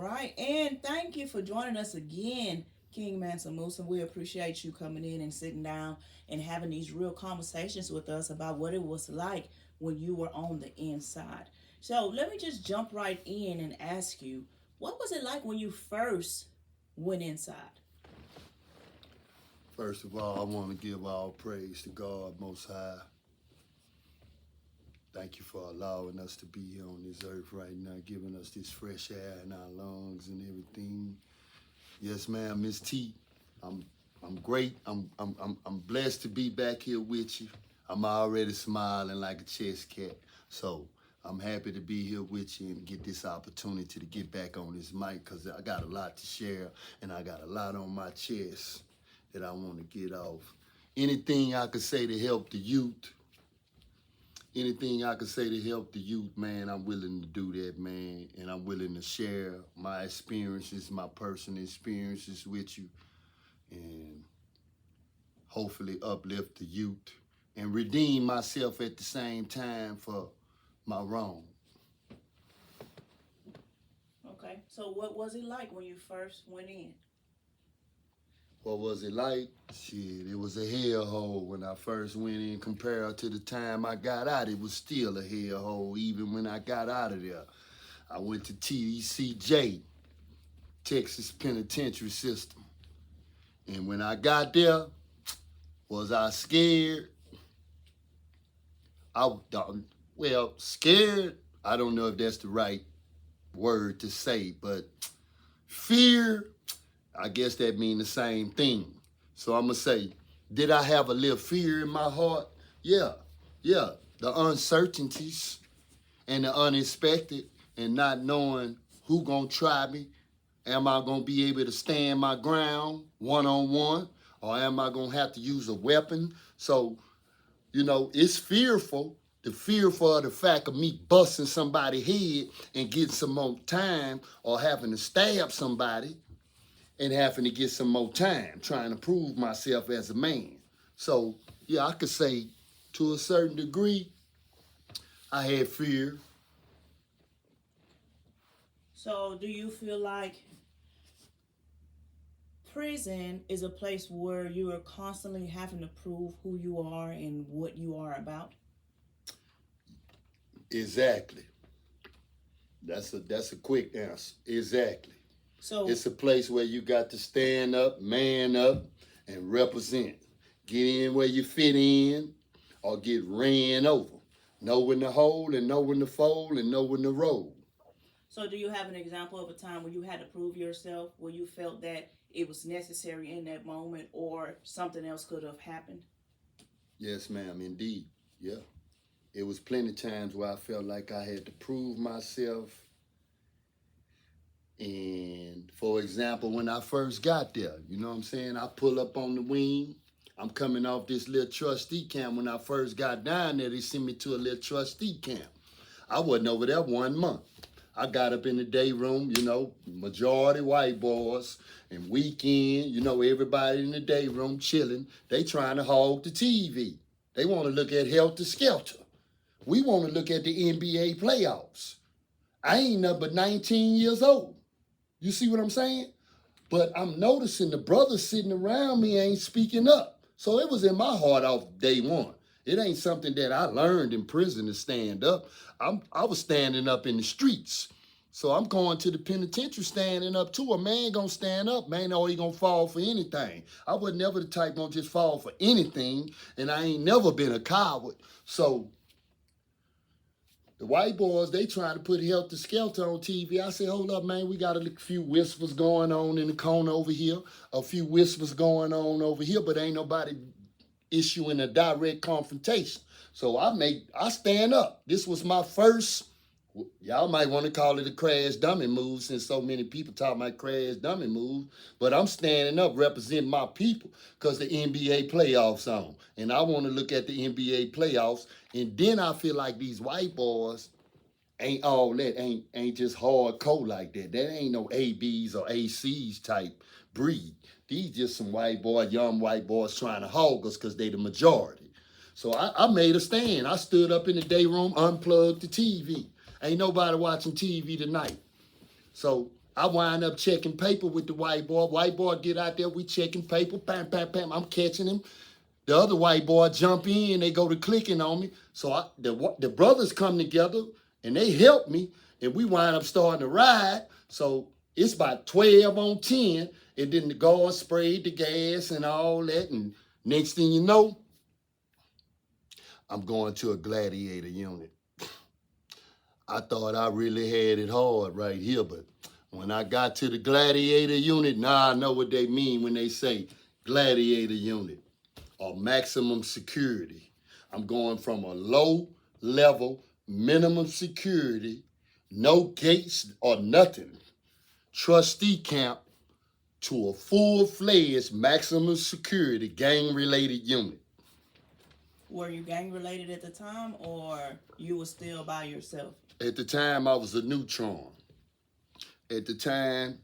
right. And thank you for joining us again, King Mansa Musa. We appreciate you coming in and sitting down and having these real conversations with us about what it was like when you were on the inside. So let me just jump right in and ask you, what was it like when you first went inside? First of all, I want to give all praise to God Most High. Thank you for allowing us to be here on this earth right now, giving us this fresh air in our lungs and everything. Yes, ma'am, Miss T. I'm I'm great. I'm blessed to be back here with you. I'm already smiling like a chess cat. So I'm happy to be here with you and get this opportunity to get back on this mic because I got a lot to share and I got a lot on my chest that I want to get off. Anything I could say to help the youth, anything I could say to help the youth, man, I'm willing to do that, man. And I'm willing to share my experiences, my personal experiences with you, and hopefully uplift the youth and redeem myself at the same time for my wrong. Okay. So what was it like when you first went in? What was it like? Shit, it was a hellhole when I first went in. Compared to the time I got out, it was still a hellhole even when I got out of there. I went to TCJ, Texas Penitentiary System. And when I got there, was I scared? Well, scared, I don't know if that's the right word to say, but fear, I guess that means the same thing. So I'm going to say, did I have a little fear in my heart? Yeah. The uncertainties and the unexpected and not knowing who going to try me. Am I going to be able to stand my ground one-on-one? Or am I going to have to use a weapon? So, it's fearful. The fearful of the fact of me busting somebody's head and getting some more time, or having to stab somebody and having to get some more time, trying to prove myself as a man. So, yeah, I could say to a certain degree, I had fear. So do you feel like prison is a place where you are constantly having to prove who you are and what you are about? Exactly. That's a quick answer. Exactly. So It's a place where you got to stand up, man up, and represent. Get in where you fit in, or get ran over. Know when to hold and know when to fold and know when to roll. so do you have an example of a time where you had to prove yourself, where you felt that it was necessary in that moment or something else could have happened? Yes, ma'am, indeed. Yeah. It was plenty times where I felt like I had to prove myself. And for example, when I first got there, you know what I'm saying? I pull up on the wing. I'm coming off this little trustee camp. When I first got down there, they sent me to a little trustee camp. I wasn't over there 1 month. I got up in the day room, majority white boys, and weekend, everybody in the day room chilling. They trying to hog the TV. They want to look at Helter Skelter. We want to look at the NBA playoffs. I ain't nothing but 19 years old. You see what I'm saying? But I'm noticing the brothers sitting around me ain't speaking up. So it was in my heart off day one. It ain't something that I learned in prison to stand up. I was standing up in the streets. So I'm going to the penitentiary standing up too. A man gonna stand up, man, or he gonna fall for anything. I was never the type gonna just fall for anything, and I ain't never been a coward. So the white boys, they trying to put Helter Skelter on TV. I said, hold up, man, we got a few whispers going on in the corner over here, a few whispers going on over here, but ain't nobody issuing a direct confrontation. So I stand up. This was my first, y'all might want to call it a crash dummy move since so many people talk about crash dummy moves, but I'm standing up representing my people because the NBA playoffs on. And I want to look at the NBA playoffs. And then I feel like these white boys ain't all that, ain't just hardcore like that. That ain't no ABs or ACs type breed. These just some white boys, young white boys trying to hog us because they the majority. So I made a stand. I stood up in the day room, unplugged the TV. Ain't nobody watching TV tonight. So I wind up checking paper with the white boy. White boy get out there, we checking paper, pam, pam, pam. I'm catching him. The other white boy jump in, they go to clicking on me. So the brothers come together and they help me, and we wind up starting to ride. So it's about 12 on 10, and then the guard sprayed the gas and all that. And next thing you know, I'm going to a gladiator unit. I thought I really had it hard right here, but when I got to the gladiator unit, now I know what they mean when they say gladiator unit or maximum security. I'm going from a low level minimum security, no gates or nothing, trustee camp, to a full-fledged maximum security gang related unit. Were you gang related at the time, or you were still by yourself? At the time, I was a neutron. At the time,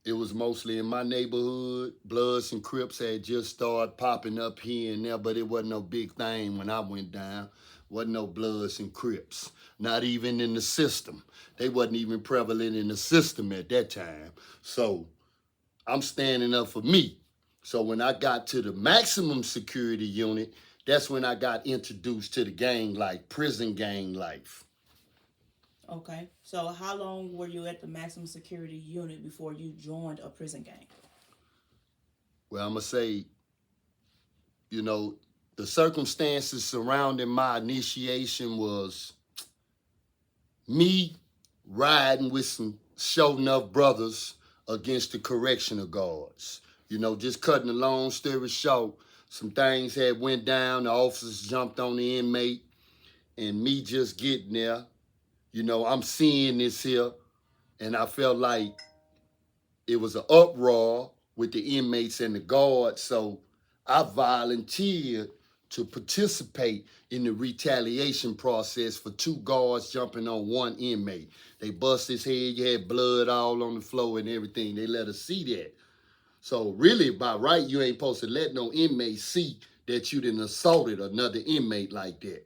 it was mostly in my neighborhood. Bloods and Crips had just started popping up here and there, but it wasn't no big thing when I went down. Wasn't no Bloods and Crips. Not even in the system. They wasn't even prevalent in the system at that time. So I'm standing up for me. So when I got to the maximum security unit, that's when I got introduced to the gang life, prison gang life. Okay. So how long were you at the maximum security unit before you joined a prison gang? Well, I'm going to say, you know, the circumstances surrounding my initiation was me riding with some show enough brothers against the correctional guards. You know, just cutting a long story short, some things had went down, the officers jumped on the inmate, and me just getting there, you know, I'm seeing this here, and I felt like it was an uproar with the inmates and the guards, so I volunteered to participate in the retaliation process for two guards jumping on one inmate. They bust his head, you had blood all on the floor and everything. They let us see that. So really, by right, you ain't supposed to let no inmate see that you done assaulted another inmate like that.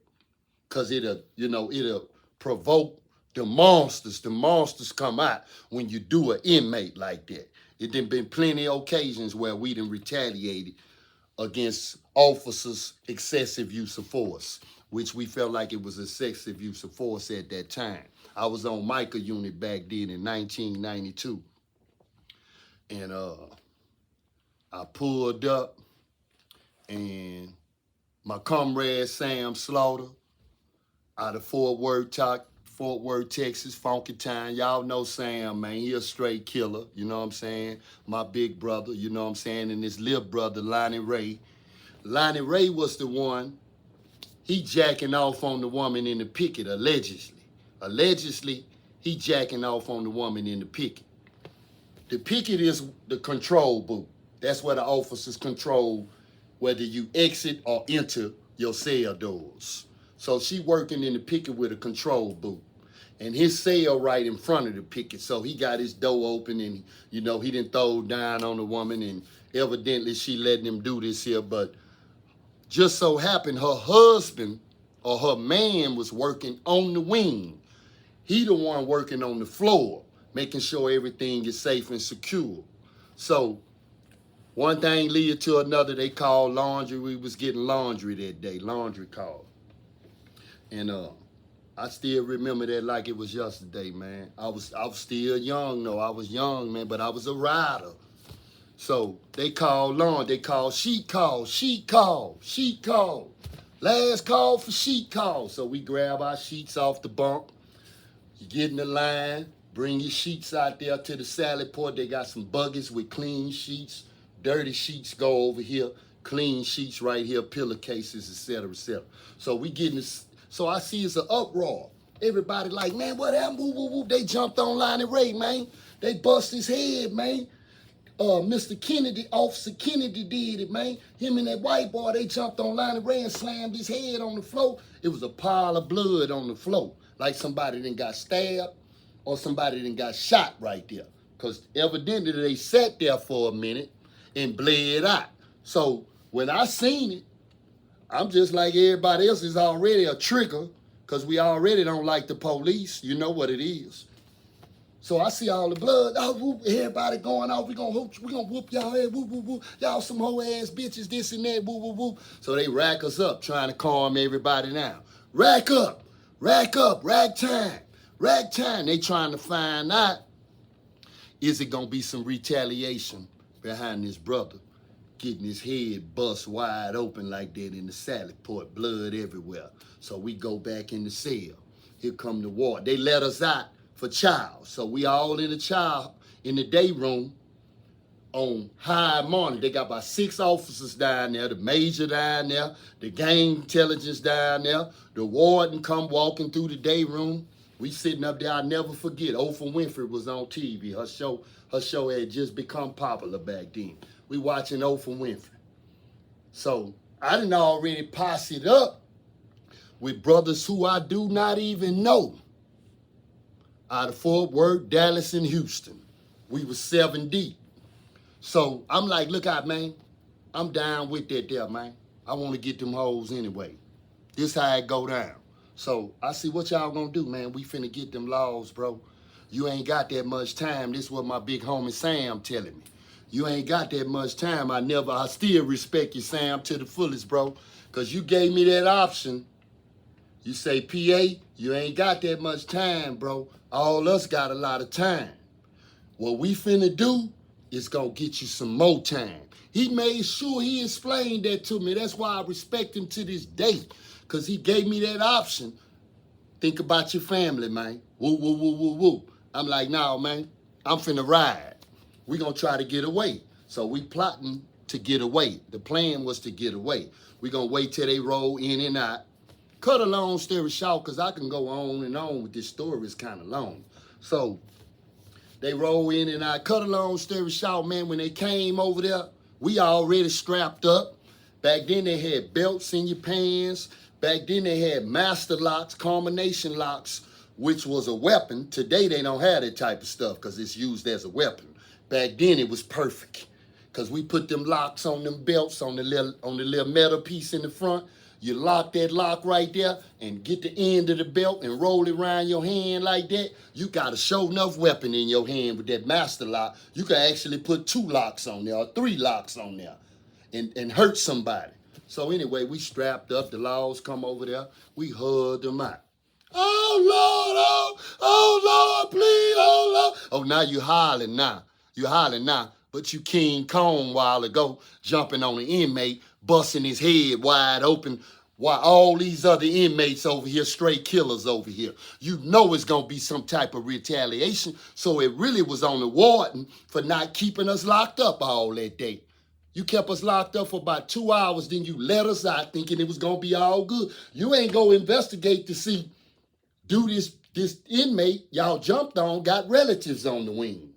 Because it'll provoke the monsters. The monsters come out when you do an inmate like that. It done been plenty of occasions where we done retaliated against officers' excessive use of force, which we felt like it was excessive use of force at that time. I was on Micah unit back then in 1992. And I pulled up, and my comrade Sam Slaughter out of Fort Worth, Texas, Funky Town. Y'all know Sam, man. He a straight killer, you know what I'm saying? My big brother, you know what I'm saying? And his little brother, Lonnie Ray. Lonnie Ray was the one, he jacking off on the woman in the picket, allegedly. Allegedly, he jacking off on the woman in the picket. The picket is the control booth. That's where the officers control whether you exit or enter your cell doors. So she working in the picket with a control booth. And his cell right in front of the picket. So he got his door open, and, you know, he didn't throw down on the woman, and evidently she letting him do this here. But just so happened her husband or her man was working on the wing. He the one working on the floor, making sure everything is safe and secure. So one thing led to another. They called laundry. We was getting laundry that day, laundry call. And I still remember that like it was yesterday, man. I was still young, though. I was young, man, but I was a rider. So they called laundry. They called sheet call, sheet call, sheet call. Last call for sheet call. So we grab our sheets off the bunk. You get in the line, bring your sheets out there to the salad port. They got some buggies with clean sheets. Dirty sheets go over here. Clean sheets right here, pillowcases, etc., etc. So we getting this. So I see it's an uproar. Everybody like, man, what happened? Woo, woo, woo. They jumped on Lonnie Ray, man. They bust his head, man. Mr. Kennedy, Officer Kennedy did it, man. Him and that white boy, they jumped on Lonnie Ray and slammed his head on the floor. It was a pile of blood on the floor, like somebody done got stabbed or somebody done got shot right there. Because evidently they sat there for a minute and bled out. So when I seen it, I'm just like everybody else, is already a trigger, because we already don't like the police. You know what it is. So I see all the blood. Oh, whoop, everybody going off. We gonna whoop y'all head. Whoop, whoop, whoop. Y'all some hoe ass bitches, this and that. Whoop, whoop, whoop. So they rack us up, trying to calm everybody down. Rack up, rack up, rack time, rack time. They trying to find out, is it gonna be some retaliation behind this brother getting his head bust wide open like that in the salad port, blood everywhere. So we go back in the cell. Here come the ward. They let us out for child. So we all in the child, in the day room on high morning. They got about 6 officers down there, the major down there, the gang intelligence down there, the warden come walking through the day room. We sitting up there, I'll never forget, Oprah Winfrey was on TV. Her show had just become popular back then. We watching Oprah Winfrey. So I done already posseed up with brothers who I do not even know out of Fort Worth, Dallas, and Houston. We was 7 deep. So I'm like, look out, man. I'm down with that there, man. I want to get them hoes anyway. This how it go down. So I see what y'all gonna do, man. We finna get them laws, bro. You ain't got that much time. This is what my big homie Sam telling me. You ain't got that much time. I still respect you, Sam, to the fullest, bro. Because you gave me that option. You say, PA, you ain't got that much time, bro. All us got a lot of time. What we finna do is gonna get you some more time. He made sure he explained that to me. That's why I respect him to this day. Because he gave me that option. Think about your family, man. Woo, woo, woo, woo, woo. I'm like, nah, man, I'm finna ride. We gonna try to get away. So we plotting to get away. The plan was to get away. We gonna wait till they roll in and out. Cut a long story short, because I can go on and on with this story. It's kind of long. So they roll in and out. Cut a long story short, man, when they came over there, we already strapped up. Back then they had belts in your pants. Back then they had master locks, combination locks, which was a weapon. Today they don't have that type of stuff because it's used as a weapon. Back then it was perfect because we put them locks on them belts on the little metal piece in the front. You lock that lock right there and get the end of the belt and roll it around your hand like that. You got a show enough weapon in your hand with that master lock. You can actually put 2 locks on there or 3 locks on there and hurt somebody. So anyway, we strapped up. The laws come over there. We hugged them out. Oh, Lord, oh, Lord, please, oh, Lord. Oh, now you hollering now. You hollering now. But you King Kong a while ago, jumping on an inmate, busting his head wide open, while all these other inmates over here, straight killers over here. You know it's going to be some type of retaliation. So it really was on the warden for not keeping us locked up all that day. You kept us locked up for about 2 hours, then you let us out thinking it was going to be all good. You ain't going to investigate to see, do this inmate y'all jumped on got relatives on the wing.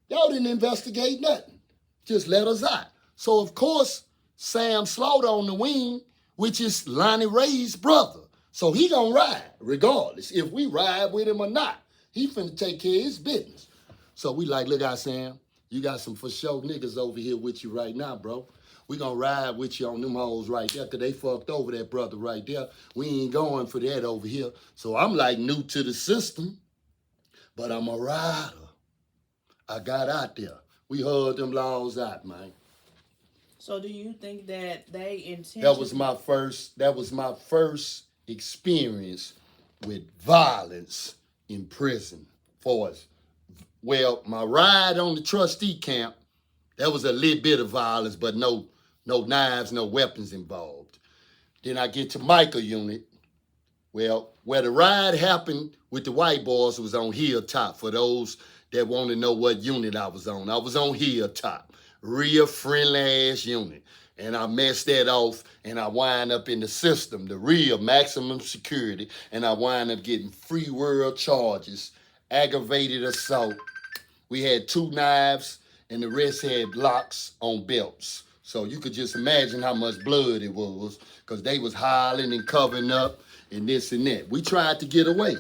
Y'all didn't investigate nothing. Just let us out. So, of course, Sam Slaughter on the wing, which is Lonnie Ray's brother. So he gonna ride, regardless, if we ride with him or not. He finna take care of his business. So we like, look out, Sam. You got some for sure niggas over here with you right now, bro. We gonna ride with you on them hoes right there, because they fucked over that brother right there. We ain't going for that over here. So I'm like new to the system, but I'm a rider. I got out there. We hugged them laws out, man. So do you think that they intentionally... That was my first experience with violence in prison. Well, my ride on the trustee camp, that was a little bit of violence, but no knives, no weapons involved. Then I get to Micah unit. Well, where the ride happened with the white boys was on Hilltop. For those that want to know what unit I was on Hilltop. Real friendly ass unit. And I messed that off and I wind up in the system, the real maximum security, and I wind up getting free world charges, aggravated assault. We had 2 knives and the rest had locks on belts. So you could just imagine how much blood it was, because they was hollering and covering up and this and that. We tried to get away.